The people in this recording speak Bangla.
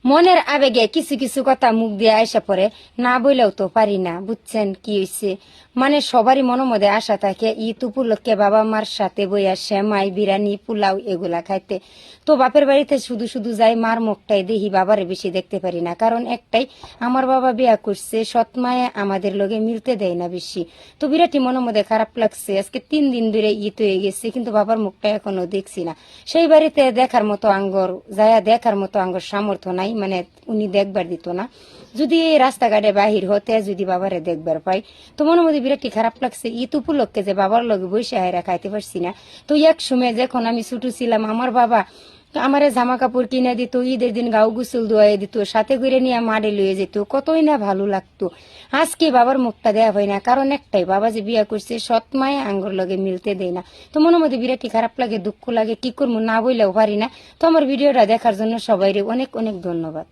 মনের আবেগে কিছু কিছু কথা মুখ দিয়ে আইসা পড়ে, না বইলেও তো পারি না। বুঝছেন কি হইছে? মানে সবারই মনের মধ্যে আশা থাকে ঈদ উপলক্ষে বাবা মার সাথে বইয়া সেমাই বিরিয়ানি পোলাও এগুলা খাইতে। তো বাপের বাড়িতে শুধু শুধু যাই, মার মুখটাই দেখি, বাবারে বেশি দেখতে পারি না। কারণ একটাই, আমার বাবা বিয়া করছে, সৎ মায়ে আমাদের লগে মিলতে দেয় না বেশি। তো বিরাটই মনের মধ্যে খারাপ লাগছে। আজকে 3 দিন ধরে ঈদ হয়ে গেছে, কিন্তু বাবার মুখটা এখনো দেখছি না। সেই বাড়িতে দেখার মতো আঙ্গর যায়া দেখার মতো আঙ্গর সামর্থ্য নাই, মানে উনি দেখবার দিত না। যদি রাস্তাঘাটে বাহির হতে যদি বাবারে দেখবার পাই, তো মনের মধ্যে বিরাটই খারাপ লাগছে। ঈদ উপলক্ষে যে বাবার লগে বসে হায়রা খাইতে পারছি না। তো এক সময় যখন আমি ছোট ছিলাম, আমার বাবা আমারে জামা কাপড় কিনে দিত, ঈদের দিন গাও গোসল ধোয়াই দিত, সাথে করে নিয়ে মাঠে লয়ে যেত, কতই না ভালো লাগতো। আজকে বাবার মুখটা দেয়া হয় না, কারণ একটাই, বাবা যে বিয়া করছে সৎ মায়ে আঙ্গুর লগে মিলতে দেয় না। তো মনের মধ্যে বিরাটই খারাপ লাগে, দুঃখ লাগে, কি করবো, না বইলেও পারি না। তো আমার ভিডিওটা দেখার জন্য সবাইরে অনেক অনেক ধন্যবাদ।